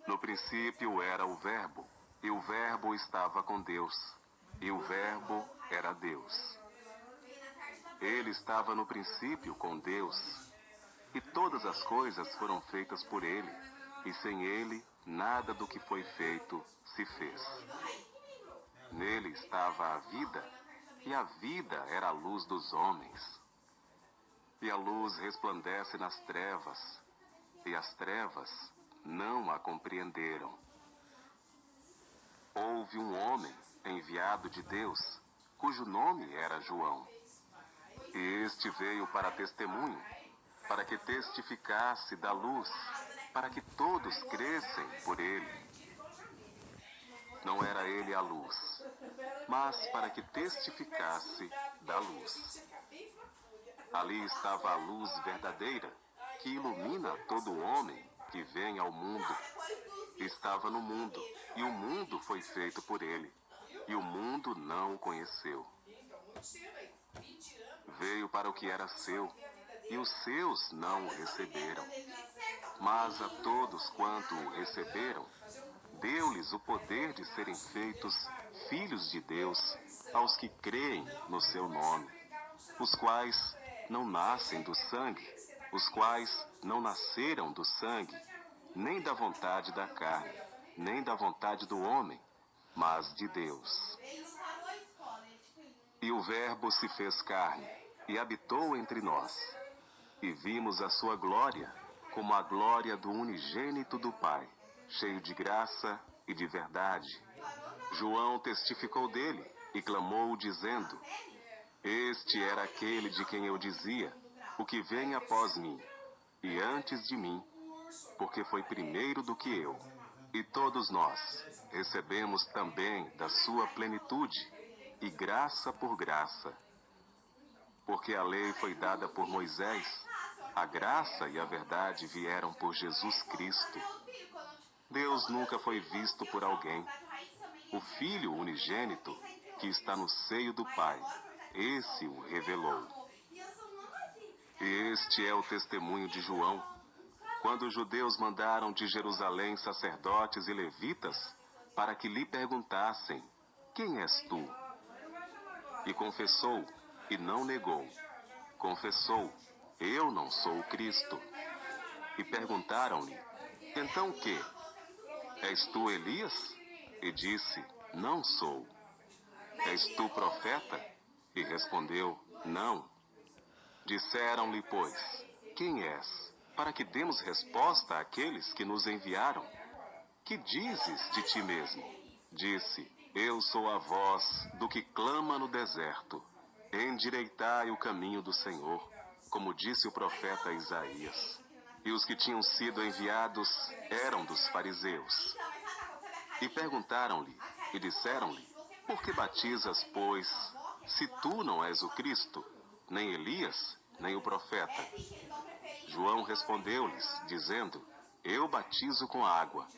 No princípio era o Verbo, e o Verbo estava com Deus, e o Verbo era Deus. Ele estava no princípio com Deus, e todas as coisas foram feitas por ele, e sem ele nada do que foi feito se fez. Nele estava a vida, e a vida era a luz dos homens. E a luz resplandece nas trevas, e as trevas não a compreenderam. Houve um homem enviado de Deus, cujo nome era João. E este veio para testemunho, para que testificasse da luz, para que todos crescem por ele. Não era ele a luz, mas para que testificasse da luz. Ali estava a luz verdadeira, que ilumina todo homem que vem ao mundo. Estava no mundo, e o mundo foi feito por ele, e o mundo não o conheceu. Veio para o que era seu, e os seus não o receberam. Mas a todos quanto o receberam, deu-lhes o poder de serem feitos filhos de Deus, aos que creem no seu nome, os quais não nascem do sangue, os quais não nasceram do sangue, nem da vontade da carne, nem da vontade do homem, mas de Deus. E o Verbo se fez carne, e habitou entre nós. E vimos a sua glória, como a glória do unigênito do Pai, cheio de graça e de verdade. João testificou dele, e clamou, dizendo: Este era aquele de quem eu dizia, o que vem após mim, e antes de mim, porque foi primeiro do que eu. E todos nós recebemos também da sua plenitude, e graça por graça. Porque a lei foi dada por Moisés, a graça e a verdade vieram por Jesus Cristo. Deus nunca foi visto por alguém. O Filho unigênito, que está no seio do Pai, esse o revelou. E este é o testemunho de João, quando os judeus mandaram de Jerusalém sacerdotes e levitas para que lhe perguntassem: Quem és tu? E confessou, e não negou. Confessou: Eu não sou o Cristo. E perguntaram-lhe: Então o quê? És tu Elias? E disse: Não sou. És tu profeta? E respondeu: Não. Disseram-lhe, pois: Quem és? Para que demos resposta àqueles que nos enviaram. Que dizes de ti mesmo? Disse: Eu sou a voz do que clama no deserto. Endireitai o caminho do Senhor, como disse o profeta Isaías. E os que tinham sido enviados eram dos fariseus. E perguntaram-lhe, e disseram-lhe: Por que batizas, pois, se tu não és o Cristo, nem Elias, nem o profeta? João respondeu-lhes, dizendo: Eu batizo com água,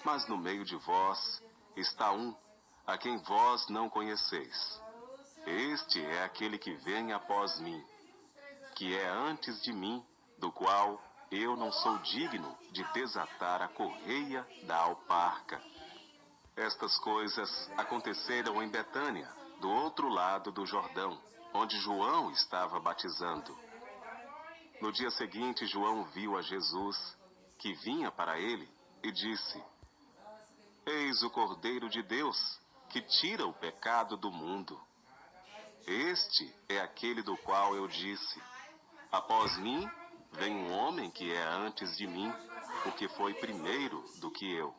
mas no meio de vós está um, a quem vós não conheceis. Este é aquele que vem após mim, que é antes de mim, do qual eu não sou digno de desatar a correia da alparca. Estas coisas aconteceram em Betânia, do outro lado do Jordão, onde João estava batizando. No dia seguinte, João viu a Jesus, que vinha para ele, e disse: Eis o Cordeiro de Deus, que tira o pecado do mundo. Este é aquele do qual eu disse: Após mim vem um homem que é antes de mim, porque foi primeiro do que eu.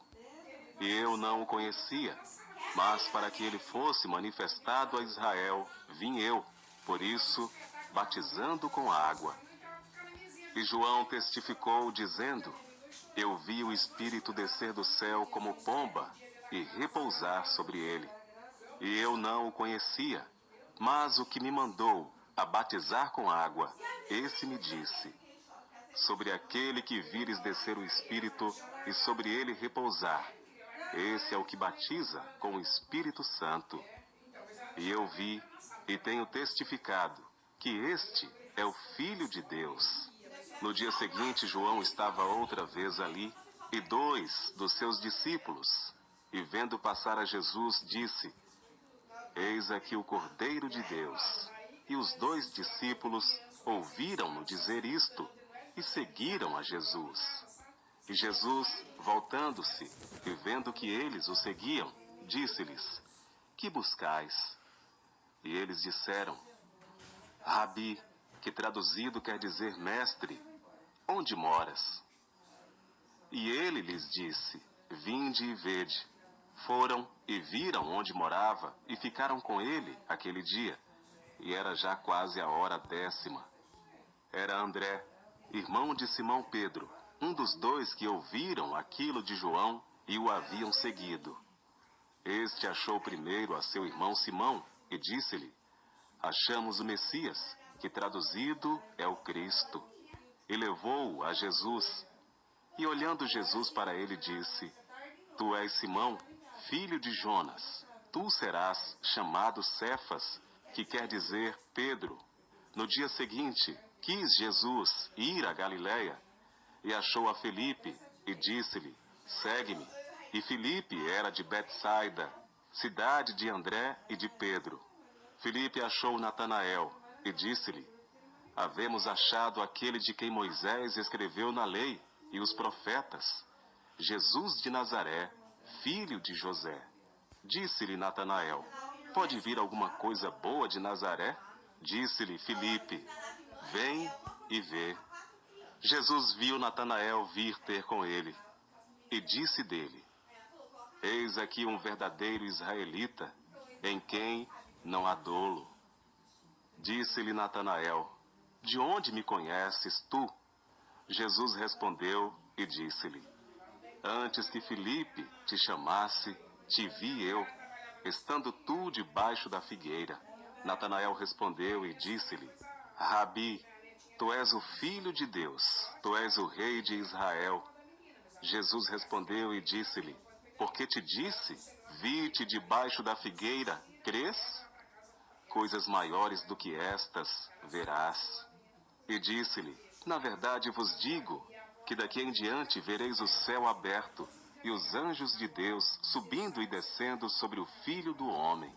E eu não o conhecia, mas para que ele fosse manifestado a Israel, vim eu, por isso, batizando com água. E João testificou, dizendo: Eu vi o Espírito descer do céu como pomba e repousar sobre ele. E eu não o conhecia, mas o que me mandou a batizar com água, esse me disse: Sobre aquele que vires descer o Espírito e sobre ele repousar, esse é o que batiza com o Espírito Santo. E eu vi e tenho testificado que este é o Filho de Deus. No dia seguinte, João estava outra vez ali, E 2 dos seus discípulos, e vendo passar a Jesus, disse: Eis aqui o Cordeiro de Deus. E os 2 discípulos ouviram-no dizer isto, e seguiram a Jesus. E Jesus, voltando-se, e vendo que eles o seguiam, disse-lhes: Que buscais? E eles disseram: Rabi, que traduzido quer dizer mestre, onde moras? E ele lhes disse: Vinde e vede. Foram e viram onde morava, e ficaram com ele aquele dia. E era já quase a hora 10ª. Era André, irmão de Simão Pedro, um dos 2 que ouviram aquilo de João e o haviam seguido. Este achou primeiro a seu irmão Simão e disse-lhe: Achamos o Messias, que traduzido é o Cristo. E levou-o a Jesus. E olhando Jesus para ele, disse: Tu és Simão, filho de Jonas. Tu serás chamado Cefas, que quer dizer Pedro. No dia seguinte, quis Jesus ir a Galiléia, e achou a Filipe, e disse-lhe: Segue-me. E Filipe era de Betsaida, cidade de André e de Pedro. Filipe achou Natanael, e disse-lhe: Havemos achado aquele de quem Moisés escreveu na lei e os profetas, Jesus de Nazaré, filho de José. Disse-lhe Natanael: Pode vir alguma coisa boa de Nazaré? Disse-lhe Filipe: Vem e vê. Jesus viu Natanael vir ter com ele, e disse dele: Eis aqui um verdadeiro israelita, em quem não há dolo. Disse-lhe Natanael: De onde me conheces tu? Jesus respondeu e disse-lhe: Antes que Filipe te chamasse, te vi eu, estando tu debaixo da figueira. Natanael respondeu e disse-lhe: Rabi, tu és o Filho de Deus, tu és o Rei de Israel. Jesus respondeu e disse-lhe: Porque te disse, vi-te debaixo da figueira, crês? Coisas maiores do que estas verás. E disse-lhe: Na verdade vos digo, que daqui em diante vereis o céu aberto, e os anjos de Deus subindo e descendo sobre o Filho do Homem.